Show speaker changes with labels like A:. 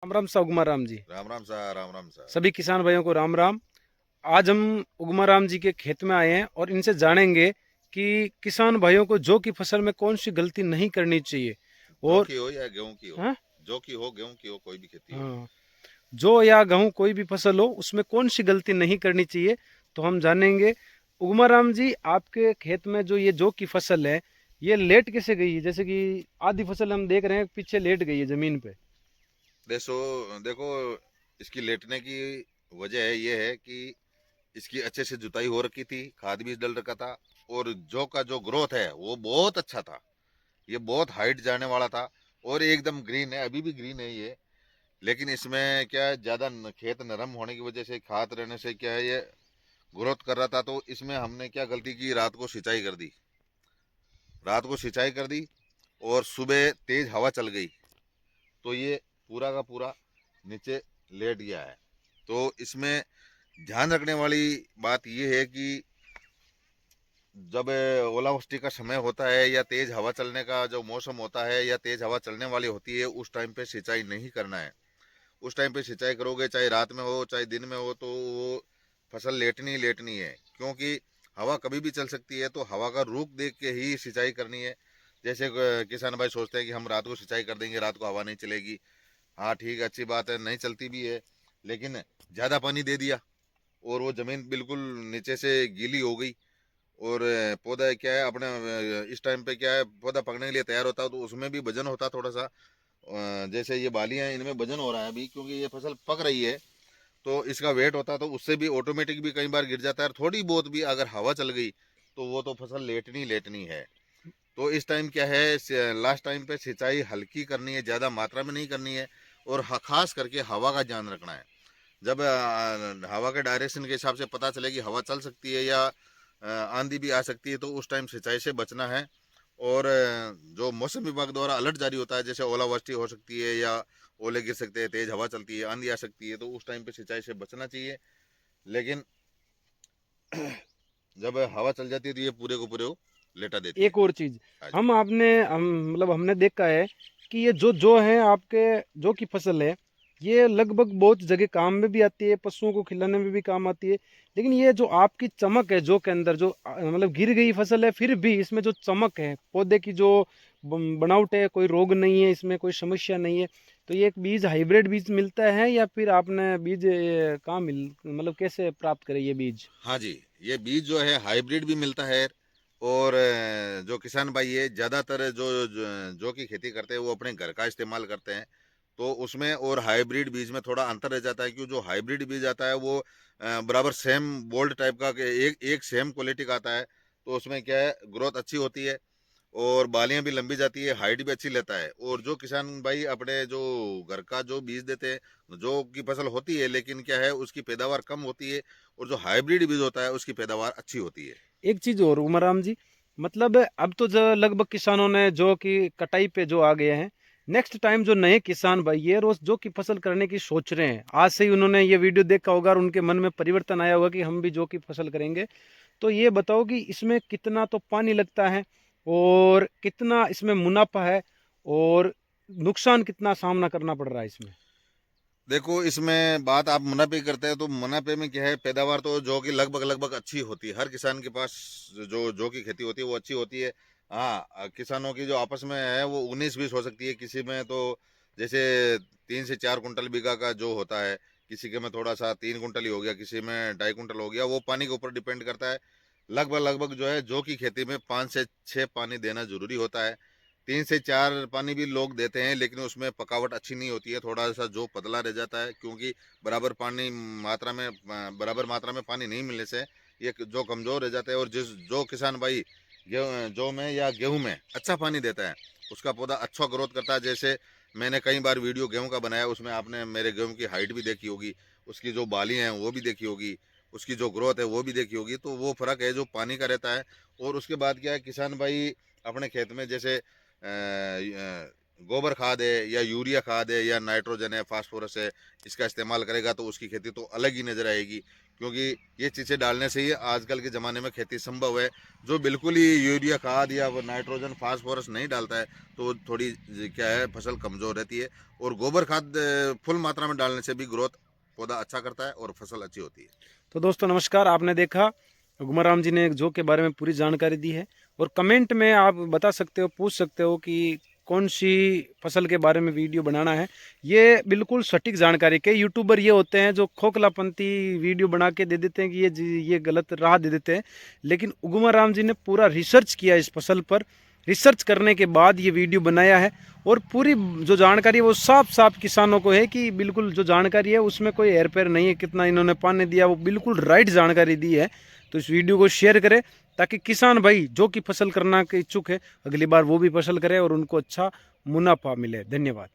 A: राम राम सा उगमा राम जी।
B: राम राम सा, राम राम सा।
A: सभी किसान भाइयों को राम राम। आज हम उगमा राम जी के खेत में आए हैं और इनसे जानेंगे कि किसान भाइयों को जौ की फसल में कौन सी गलती नहीं करनी चाहिए।
B: जौ
A: और
B: की हो या गेहूं की हो।
A: हाँ,
B: जौ की हो, गेहूं की हो, कोई भी खेती हो।
A: हाँ, जौ या गेहूं कोई भी फसल हो उसमें कौन सी गलती नहीं करनी चाहिए, तो हम जानेंगे। उगमा राम जी, आपके खेत में जो ये जौ की फसल है, ये लेट कैसे गई है? जैसे कि आधी फसल हम देख रहे हैं पीछे लेट गई है जमीन पे।
B: देखो देखो, इसकी लेटने की वजह है ये है कि इसकी अच्छे से जुताई हो रखी थी, खाद बीज डल रखा था। और जौ का जो ग्रोथ है वो बहुत अच्छा था। ये बहुत हाइट जाने वाला था। और एकदम ग्रीन है, अभी भी ग्रीन है ये। लेकिन इसमें क्या है, ज्यादा खेत नरम होने की वजह से, खाद रहने से क्या है, ये ग्रोथ कर रहा था। तो इसमें हमने क्या गलती की, रात को सिंचाई कर दी। रात को सिंचाई कर दी और सुबह तेज हवा चल गई, तो ये पूरा का पूरा नीचे लेट गया है। तो इसमें ध्यान रखने वाली बात ये है कि जब ओलावृष्टि का समय होता है या तेज हवा चलने का जो मौसम होता है या तेज हवा चलने वाली होती है, उस टाइम पे सिंचाई नहीं करना है। उस टाइम पे सिंचाई करोगे, चाहे रात में हो चाहे दिन में हो, तो वो फसल लेटनी ही लेटनी है। क्योंकि हवा कभी भी चल सकती है, तो हवा का रुख देख के ही सिंचाई करनी है। जैसे किसान भाई सोचते हैं कि हम रात को सिंचाई कर देंगे, रात को हवा नहीं चलेगी। हाँ ठीक है, अच्छी बात है, नहीं चलती भी है। लेकिन ज़्यादा पानी दे दिया और वो ज़मीन बिल्कुल नीचे से गीली हो गई। और पौधा क्या है अपने, इस टाइम पे क्या है, पौधा पकने के लिए तैयार होता है, तो उसमें भी वजन होता है थोड़ा सा। जैसे ये बालियां हैं, इनमें वजन हो रहा है अभी, क्योंकि ये फसल पक रही है। तो इसका वेट होता है, तो उससे भी ऑटोमेटिक भी कई बार गिर जाता है। और थोड़ी बहुत भी अगर हवा चल गई, तो वो तो फसल लेटनी लेटनी है। तो इस टाइम क्या है, लास्ट टाइम पे सिंचाई हल्की करनी है, ज़्यादा मात्रा में नहीं करनी है। और खास करके हवा का ध्यान रखना है। जब हवा के डायरेक्शन के हिसाब से पता चले कि हवा चल सकती है या आंधी भी आ सकती है, तो उस टाइम सिंचाई से बचना है। और जो मौसम विभाग द्वारा अलर्ट जारी होता है, जैसे ओलावृष्टि हो सकती है या ओले गिर सकते हैं, तेज हवा चलती है, आंधी आ सकती है, तो उस टाइम पे सिंचाई से बचना चाहिए। लेकिन जब हवा चल जाती है, तो ये पूरे को पूरे वो लेटा देती है।
A: एक और चीज,
B: हाँ जी।
A: हमने देखा है कि ये जो है आपके, जो की फसल है, ये लगभग बहुत जगह काम में भी आती है, पशुओं को खिलाने में भी काम आती है। लेकिन ये जो आपकी चमक है जो के अंदर, जो गिर गई फसल है, फिर भी इसमें जो चमक है, पौधे की जो बनावट है, कोई रोग नहीं है इसमें, कोई समस्या नहीं है। तो ये एक बीज हाइब्रिड बीज मिलता है या फिर आपने बीज कहाँ कैसे प्राप्त करे ये बीज?
B: हाँ जी, ये बीज जो है हाइब्रिड भी मिलता है। और जो किसान भाई है, ज़्यादातर जो की खेती करते हैं, वो अपने घर का इस्तेमाल करते हैं। तो उसमें और हाइब्रिड बीज में थोड़ा अंतर रह जाता है, क्यों जो हाइब्रिड बीज आता है वो बराबर सेम बोल्ड टाइप का एक एक सेम क्वालिटी का आता है। तो उसमें क्या है, ग्रोथ अच्छी होती है और बालियां भी लंबी जाती है, हाइट भी अच्छी लेता है। और जो किसान भाई अपने जो घर का जो बीज देते हैं, जो की फसल होती है, लेकिन क्या है, उसकी पैदावार कम होती है। और जो हाइब्रिड बीज होता है, उसकी पैदावार अच्छी होती है।
A: एक चीज और उमराम जी, अब तो जो लगभग किसानों ने जो कि कटाई पे जो आ गए हैं, नेक्स्ट टाइम जो नए किसान भाई ये रोज जो की फसल करने की सोच रहे हैं, आज से ही उन्होंने ये वीडियो देखा होगा और उनके मन में परिवर्तन आया होगा कि हम भी जो की फसल करेंगे। तो ये बताओ कि इसमें कितना तो पानी लगता है और कितना इसमें मुनाफा है, और नुकसान कितना सामना करना पड़ रहा है इसमें?
B: देखो, इसमें बात आप मुनाफे करते हैं, तो मुनाफे में क्या है, पैदावार तो जो कि लगभग लगभग अच्छी होती है। हर किसान के पास जो की खेती होती है वो अच्छी होती है। हाँ, किसानों की जो आपस में है वो 19-20 हो सकती है, किसी में तो जैसे 3 से 4 कुंटल बीघा का जो होता है, किसी के में थोड़ा सा 3 कुंटल ही हो गया, किसी में 2.5 कुंटल हो गया। वो पानी के ऊपर डिपेंड करता है। लगभग लगभग जो है, जो की खेती में 5 से 6 पानी देना जरूरी होता है। 3 से 4 पानी भी लोग देते हैं, लेकिन उसमें पकावट अच्छी नहीं होती है, थोड़ा सा जो पतला रह जाता है। क्योंकि बराबर पानी मात्रा में बराबर मात्रा में पानी नहीं मिलने से ये जो कमज़ोर रह जाता है। और जो किसान भाई गेहूँ जौ में या गेहूँ में अच्छा पानी देता है, उसका पौधा अच्छा ग्रोथ करता है। जैसे मैंने कई बार वीडियो गेहूँ का बनाया, उसमें आपने मेरे गेहूँ की हाइट भी देखी होगी, उसकी जो बालियाँ हैं वो भी देखी होगी, उसकी जो ग्रोथ है वो भी देखी होगी। तो वो फ़र्क है जो पानी का रहता है। और उसके बाद क्या है, किसान भाई अपने खेत में जैसे गोबर खाद है या यूरिया खाद है या नाइट्रोजन है, फास्फोरस है, इसका इस्तेमाल करेगा, तो उसकी खेती तो अलग ही नज़र आएगी। क्योंकि ये चीज़ें डालने से ही आजकल के ज़माने में खेती संभव है। जो बिल्कुल ही यूरिया खाद या वो नाइट्रोजन फास्फोरस नहीं डालता है तो थोड़ी क्या है फसल कमज़ोर रहती है। और गोबर खाद फुल मात्रा में डालने से भी ग्रोथ पौधा अच्छा करता है और फसल अच्छी होती है।
A: तो दोस्तों नमस्कार, आपने देखा गुमाराम जी ने जौ के बारे में पूरी जानकारी दी है। और कमेंट में आप बता सकते हो, पूछ सकते हो कि कौन सी फसल के बारे में वीडियो बनाना है। ये बिल्कुल सटीक जानकारी। कई यूट्यूबर ये होते हैं जो खोखलापंती वीडियो बना के दे देते हैं कि ये गलत राह दे देते हैं, लेकिन गुमाराम जी ने पूरा रिसर्च किया इस फसल पर। रिसर्च करने के बाद ये वीडियो बनाया है और पूरी जो जानकारी है वो साफ साफ किसानों को है कि बिल्कुल जो जानकारी है उसमें कोई हेर फेर नहीं है। कितना इन्होंने पानी दिया वो बिल्कुल राइट जानकारी दी है। तो इस वीडियो को शेयर करें ताकि किसान भाई जो कि फसल करना के इच्छुक है अगली बार वो भी फसल करें और उनको अच्छा मुनाफा मिले। धन्यवाद।